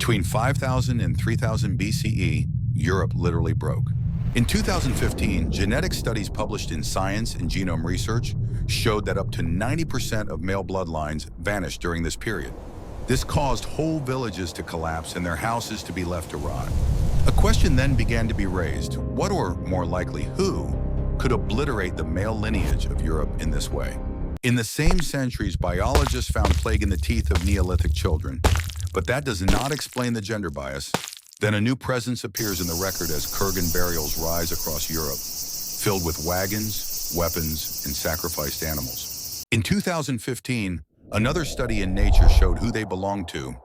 Between 5000 and 3000 BCE, Europe literally broke. In 2015, genetic studies published in Science and Genome Research showed that up to 90% of male bloodlines vanished during this period. This caused whole villages to collapse and their houses to be left to rot. A question then began to be raised: what, or more likely, who, could obliterate the male lineage of Europe in this way? In the same centuries, biologists found plague in the teeth of Neolithic children, but that does not explain the gender bias. Then a new presence appears in the record as Kurgan burials rise across Europe, filled with wagons, weapons, and sacrificed animals. In 2015, another study in Nature showed who they belonged to: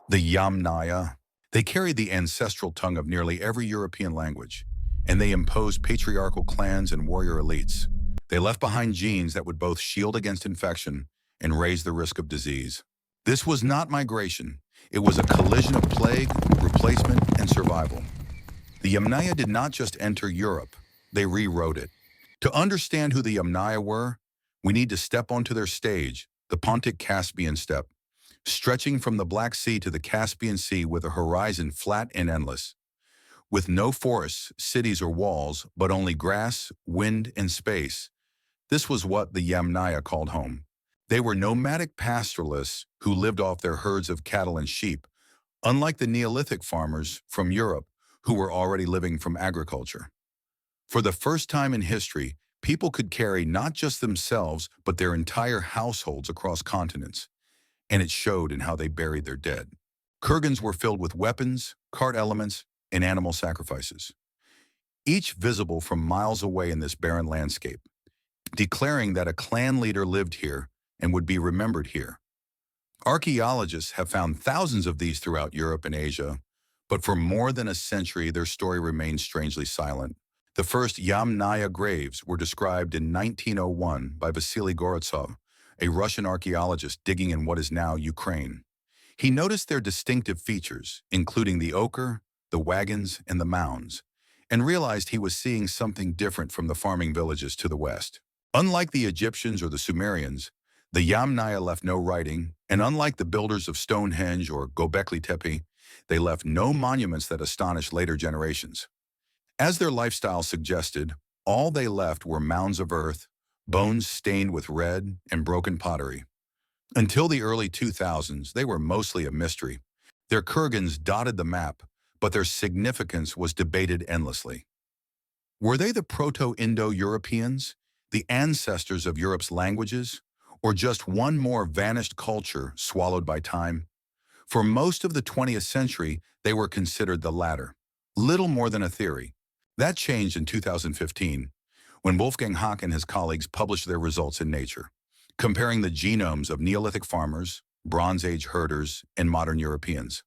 the Yamnaya. They carried the ancestral tongue of nearly every European language, and they imposed patriarchal clans and warrior elites. They left behind genes that would both shield against infection and raise the risk of disease. This was not migration. It was a collision of plague, replacement, and survival. The Yamnaya did not just enter Europe, they rewrote it. To understand who the Yamnaya were, we need to step onto their stage, the Pontic-Caspian steppe, stretching from the Black Sea to the Caspian Sea with a horizon flat and endless. With no forests, cities, or walls, but only grass, wind, and space, this was what the Yamnaya called home. They were nomadic pastoralists who lived off their herds of cattle and sheep, unlike the Neolithic farmers from Europe who were already living from agriculture. For the first time in history, people could carry not just themselves, but their entire households across continents, and it showed in how they buried their dead. Kurgans were filled with weapons, cart elements, and animal sacrifices, each visible from miles away in this barren landscape, declaring that a clan leader lived here and would be remembered here. Archaeologists have found thousands of these throughout Europe and Asia, but for more than a century, their story remains strangely silent. The first Yamnaya graves were described in 1901 by Vasily Gorodtsov, a Russian archaeologist digging in what is now Ukraine. He noticed their distinctive features, including the ochre, the wagons, and the mounds, and realized he was seeing something different from the farming villages to the west. Unlike the Egyptians or the Sumerians, the Yamnaya left no writing, and unlike the builders of Stonehenge or Göbekli Tepe, they left no monuments that astonished later generations. As their lifestyle suggested, all they left were mounds of earth, bones stained with red, and broken pottery. Until the early 2000s, they were mostly a mystery. Their kurgans dotted the map, but their significance was debated endlessly. Were they the Proto-Indo-Europeans, the ancestors of Europe's languages, or just one more vanished culture swallowed by time? For most of the 20th century, they were considered the latter, little more than a theory. That changed in 2015, when Wolfgang Hack and his colleagues published their results in Nature, comparing the genomes of Neolithic farmers, Bronze Age herders, and modern Europeans.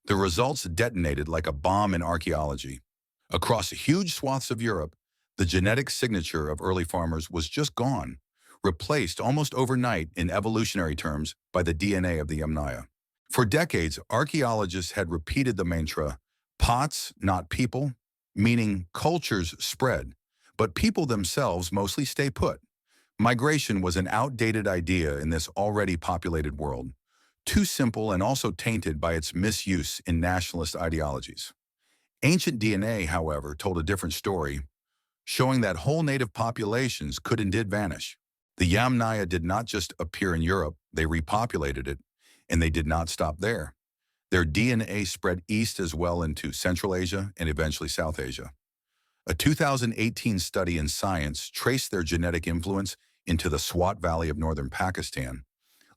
The results detonated like a bomb in archaeology. Across huge swaths of Europe, the genetic signature of early farmers was just gone, replaced almost overnight in evolutionary terms by the DNA of the Yamnaya. For decades, archaeologists had repeated the mantra, "Pots, not people," meaning cultures spread, but people themselves mostly stay put. Migration was an outdated idea in this already populated world, too simple and also tainted by its misuse in nationalist ideologies. Ancient DNA, however, told a different story, showing that whole native populations could and did vanish. The Yamnaya did not just appear in Europe, they repopulated it, and they did not stop there. Their DNA spread east as well into Central Asia and eventually South Asia. A 2018 study in Science traced their genetic influence into the Swat Valley of northern Pakistan,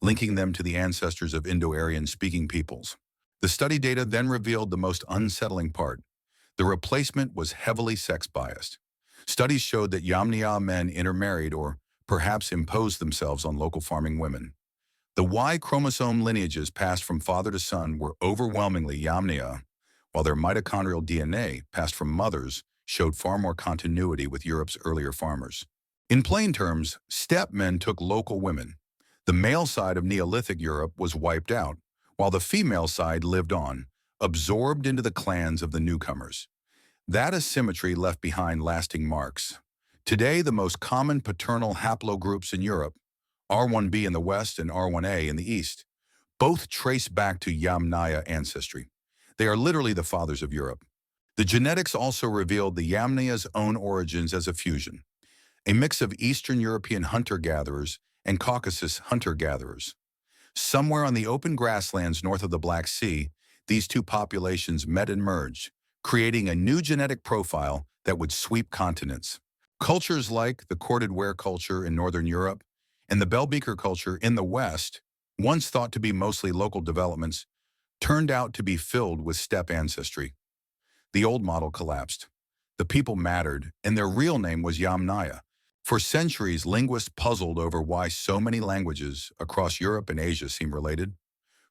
linking them to the ancestors of Indo-Aryan speaking peoples. The study data then revealed the most unsettling part. The replacement was heavily sex-biased. Studies showed that Yamnaya men intermarried or perhaps imposed themselves on local farming women. The Y chromosome lineages passed from father to son were overwhelmingly Yamnaya, while their mitochondrial DNA, passed from mothers, showed far more continuity with Europe's earlier farmers. In plain terms, steppe men took local women. The male side of Neolithic Europe was wiped out, while the female side lived on, absorbed into the clans of the newcomers. That asymmetry left behind lasting marks. Today, the most common paternal haplogroups in Europe, R1b in the west and R1a in the east, Both trace back to Yamnaya ancestry. They are literally the fathers of Europe. The genetics also revealed the Yamnaya's own origins as a fusion, a mix of Eastern European hunter-gatherers and Caucasus hunter-gatherers. Somewhere on the open grasslands north of the Black Sea, these two populations met and merged, creating a new genetic profile that would sweep continents. Cultures like the corded Ware culture in Northern Europe and the Beaker culture in the West, once thought to be mostly local developments, turned out to be filled with steppe ancestry. The old model collapsed. The people mattered, and their real name was Yamnaya. For centuries, linguists puzzled over why so many languages across Europe and Asia seem related.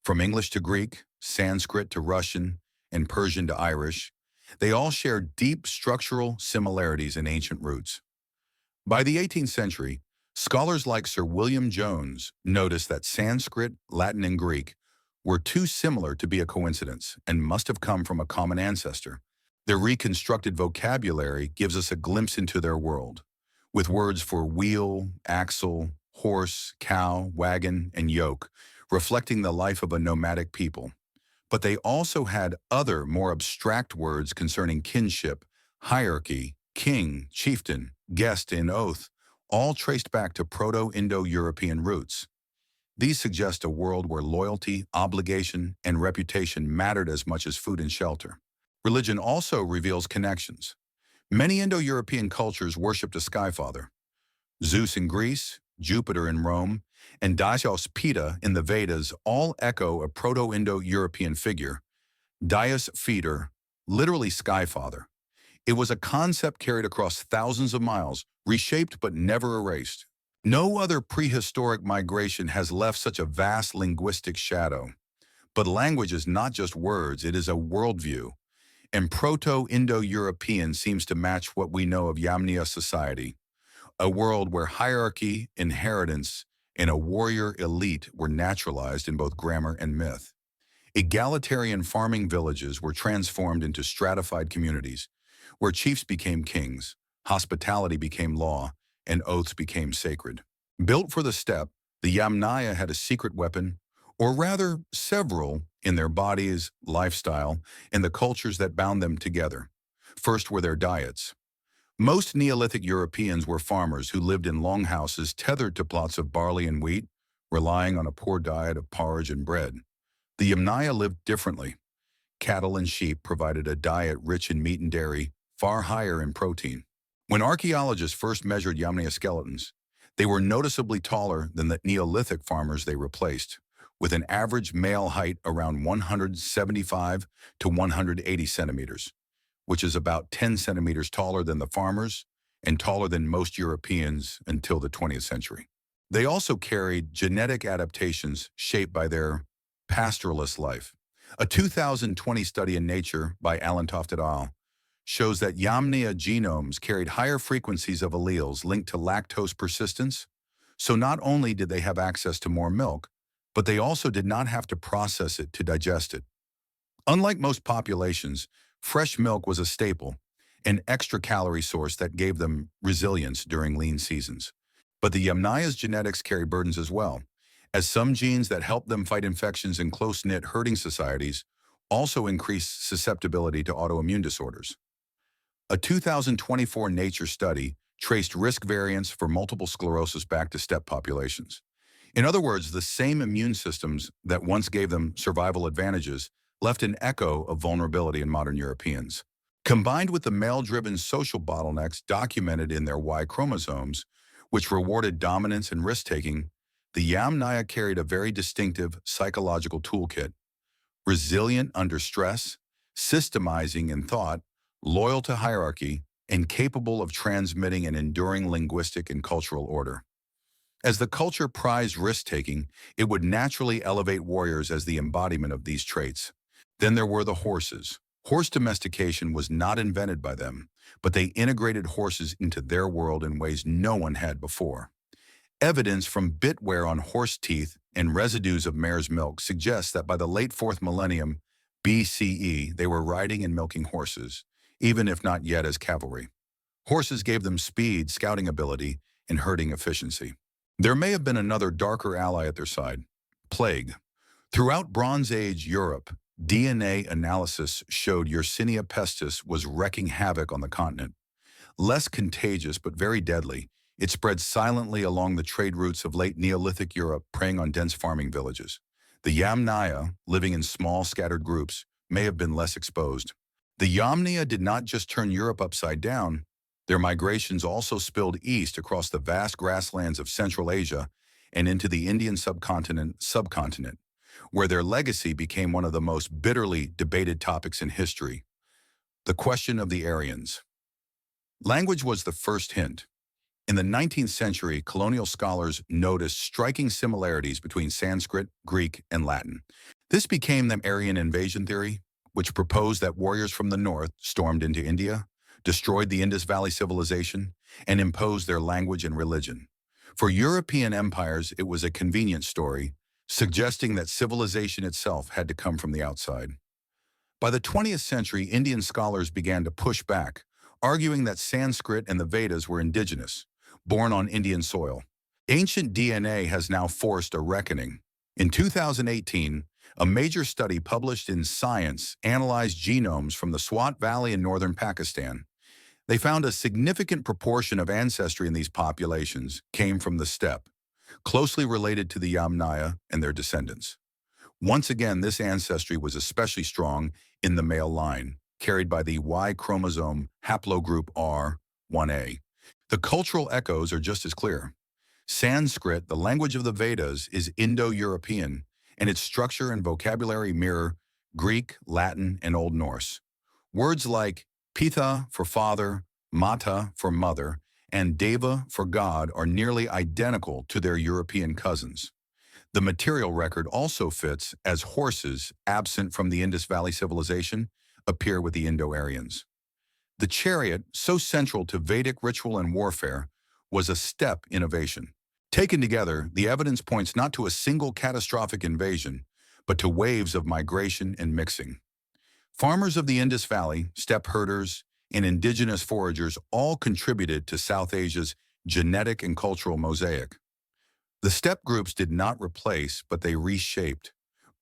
From English to Greek, Sanskrit to Russian, and Persian to Irish, they all share deep structural similarities and ancient roots. By the 18th century, scholars like Sir William Jones noticed that Sanskrit, Latin, and Greek were too similar to be a coincidence and must have come from a common ancestor. Their reconstructed vocabulary gives us a glimpse into their world, with words for wheel, axle, horse, cow, wagon, and yoke, reflecting the life of a nomadic people. But they also had other, more abstract words concerning kinship, hierarchy, king, chieftain, guest, and oath, all traced back to Proto-Indo-European roots. These suggest a world where loyalty, obligation, and reputation mattered as much as food and shelter. Religion also reveals connections. Many Indo-European cultures worshipped a sky father. Zeus in Greece, Jupiter in Rome, and Daios Pitta in the Vedas all echo a Proto-Indo-European figure, Daios Feeder, literally sky father. It was a concept carried across thousands of miles, reshaped but never erased. No other prehistoric migration has left such a vast linguistic shadow. But language is not just words, it is a worldview. And Proto-Indo-European seems to match what we know of Yamnaya society, a world where hierarchy, inheritance, and a warrior elite were naturalized in both grammar and myth. Egalitarian farming villages were transformed into stratified communities, where chiefs became kings, hospitality became law, and oaths became sacred. Built for the steppe, the Yamnaya had a secret weapon, or rather several, in their bodies, lifestyle, and the cultures that bound them together. First were their diets. Most Neolithic Europeans were farmers who lived in longhouses tethered to plots of barley and wheat, relying on a poor diet of porridge and bread. The Yamnaya lived differently. Cattle and sheep provided a diet rich in meat and dairy, far higher in protein. When archaeologists first measured Yamnaya skeletons, they were noticeably taller than the Neolithic farmers they replaced, with an average male height around 175 to 180 centimeters, which is about 10 centimeters taller than the farmers and taller than most Europeans until the 20th century. They also carried genetic adaptations shaped by their pastoralist life. A 2020 study in Nature by Alan Toft et al. Shows that Yamnaya genomes carried higher frequencies of alleles linked to lactose persistence, so not only did they have access to more milk, but they also did not have to process it to digest it. Unlike most populations, fresh milk was a staple, an extra calorie source that gave them resilience during lean seasons. But the Yamnaya's genetics carry burdens as well, as some genes that help them fight infections in close-knit herding societies also increase susceptibility to autoimmune disorders. A 2024 Nature study traced risk variants for multiple sclerosis back to steppe populations. In other words, the same immune systems that once gave them survival advantages left an echo of vulnerability in modern Europeans. Combined with the male-driven social bottlenecks documented in their Y chromosomes, which rewarded dominance and risk-taking, the Yamnaya carried a very distinctive psychological toolkit: resilient under stress, systemizing in thought, loyal to hierarchy, and capable of transmitting an enduring linguistic and cultural order. As the culture prized risk-taking, it would naturally elevate warriors as the embodiment of these traits. Then there were the horses. Horse domestication was not invented by them, but they integrated horses into their world in ways no one had before. Evidence from bit wear on horse teeth and residues of mare's milk suggests that by the late 4th millennium BCE, they were riding and milking horses, even if not yet as cavalry. Horses gave them speed, scouting ability, and herding efficiency. There may have been another darker ally at their side: plague. Throughout Bronze Age Europe, DNA analysis showed Yersinia pestis was wreaking havoc on the continent. Less contagious but very deadly, it spread silently along the trade routes of late Neolithic Europe, preying on dense farming villages. The Yamnaya, living in small scattered groups, may have been less exposed. The Yamnaya did not just turn Europe upside down, their migrations also spilled east across the vast grasslands of Central Asia and into the Indian subcontinent, where their legacy became one of the most bitterly debated topics in history, the question of the Aryans. Language was the first hint. In the 19th century, colonial scholars noticed striking similarities between Sanskrit, Greek, and Latin. This became the Aryan invasion theory, which proposed that warriors from the north stormed into India, destroyed the Indus Valley civilization, and imposed their language and religion. For European empires, it was a convenient story, suggesting that civilization itself had to come from the outside. By the 20th century, Indian scholars began to push back, arguing that Sanskrit and the Vedas were indigenous, born on Indian soil. Ancient DNA has now forced a reckoning. In 2018, a major study published in Science analyzed genomes from the Swat Valley in northern Pakistan. They found a significant proportion of ancestry in these populations came from the steppe, closely related to the Yamnaya and their descendants. Once again, this ancestry was especially strong in the male line, carried by the Y chromosome haplogroup R1A. The cultural echoes are just as clear. Sanskrit, the language of the Vedas, is Indo-European, and its structure and vocabulary mirror Greek, Latin, and Old Norse. Words like Pitha for father, Mata for mother, and Deva for God are nearly identical to their European cousins. The material record also fits, as horses, absent from the Indus Valley civilization, appear with the Indo-Aryans. The chariot, so central to Vedic ritual and warfare, was a steppe innovation. Taken together, the evidence points not to a single catastrophic invasion, but to waves of migration and mixing. Farmers of the Indus Valley, steppe herders, and indigenous foragers all contributed to South Asia's genetic and cultural mosaic. The steppe groups did not replace, but they reshaped,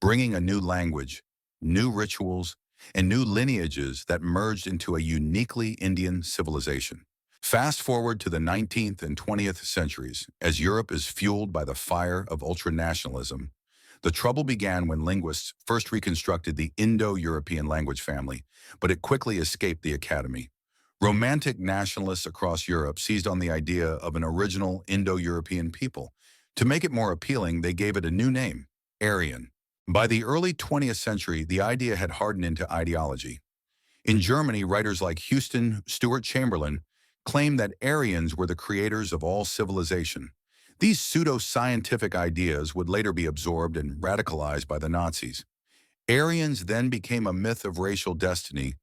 bringing a new language, new rituals, and new lineages that merged into a uniquely Indian civilization. Fast forward to the 19th and 20th centuries, as Europe is fueled by the fire of ultranationalism. The trouble began when linguists first reconstructed the Indo-European language family, but it quickly escaped the academy. Romantic nationalists across Europe seized on the idea of an original Indo-European people. To make it more appealing, they gave it a new name, Aryan. By the early 20th century, the idea had hardened into ideology. In Germany, writers like Houston Stewart Chamberlain claimed that Aryans were the creators of all civilization. These pseudo-scientific ideas would later be absorbed and radicalized by the Nazis. Aryans then became a myth of racial destiny,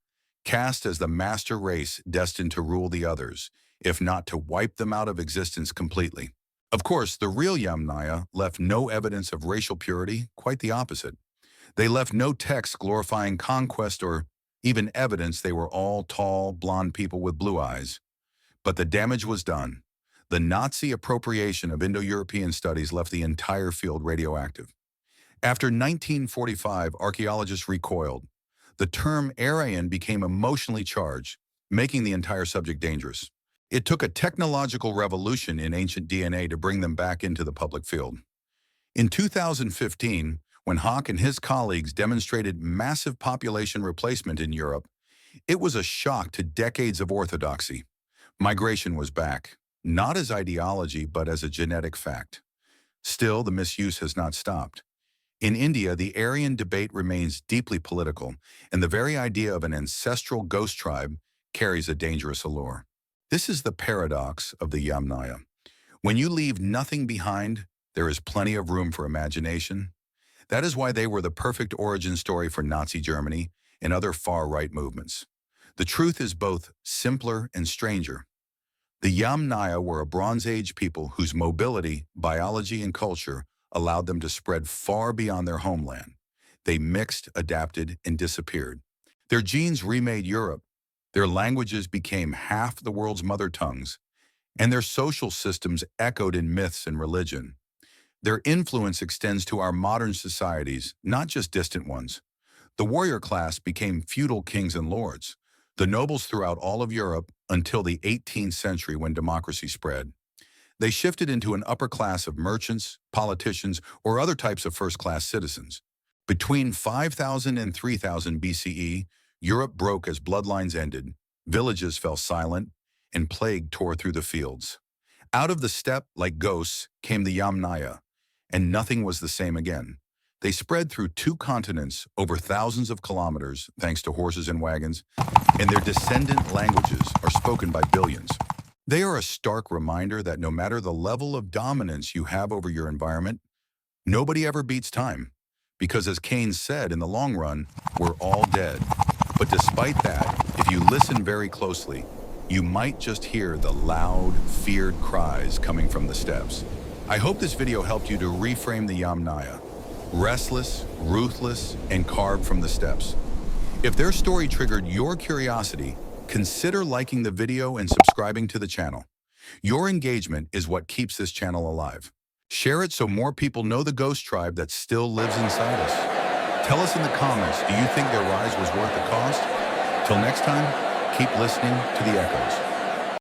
cast as the master race destined to rule the others, if not to wipe them out of existence completely. Of course, the real Yamnaya left no evidence of racial purity, quite the opposite. They left no text glorifying conquest or even evidence they were all tall, blonde people with blue eyes. But the damage was done. The Nazi appropriation of Indo-European studies left the entire field radioactive. After 1945, archaeologists recoiled. The term Aryan became emotionally charged, making the entire subject dangerous. It took a technological revolution in ancient DNA to bring them back into the public field. In 2015, when Hawk and his colleagues demonstrated massive population replacement in Europe, it was a shock to decades of orthodoxy. Migration was back, not as ideology, but as a genetic fact. Still, the misuse has not stopped. In India, the Aryan debate remains deeply political, and the very idea of an ancestral ghost tribe carries a dangerous allure. This is the paradox of the Yamnaya. When you leave nothing behind, there is plenty of room for imagination. That is why they were the perfect origin story for Nazi Germany and other far-right movements. The truth is both simpler and stranger. The Yamnaya were a Bronze Age people whose mobility, biology, and culture allowed them to spread far beyond their homeland. They mixed, adapted, and disappeared. Their genes remade Europe. Their languages became half the world's mother tongues, and their social systems echoed in myths and religion. Their influence extends to our modern societies, not just distant ones. The warrior class became feudal kings and lords, the nobles throughout all of Europe until the 18th century when democracy spread. They shifted into an upper class of merchants, politicians, or other types of first-class citizens. Between 5000 and 3000 BCE, Europe broke as bloodlines ended, villages fell silent, and plague tore through the fields. Out of the steppe, like ghosts, came the Yamnaya, and nothing was the same again. They spread through 2 continents over thousands of kilometers thanks to horses and wagons, and their descendant languages are spoken by billions. They are a stark reminder that no matter the level of dominance you have over your environment, nobody ever beats time. Because as Keynes said, in the long run, we're all dead. But despite that, if you listen very closely, you might just hear the loud, feared cries coming from the steppes. I hope this video helped you to reframe the Yamnaya. Restless, ruthless, and carved from the steppes. If their story triggered your curiosity, consider liking the video and subscribing to the channel. Your engagement is what keeps this channel alive. Share it so more people know the ghost tribe that still lives inside us. Tell us in the comments, do you think their rise was worth the cost? Till next time, keep listening to the echoes.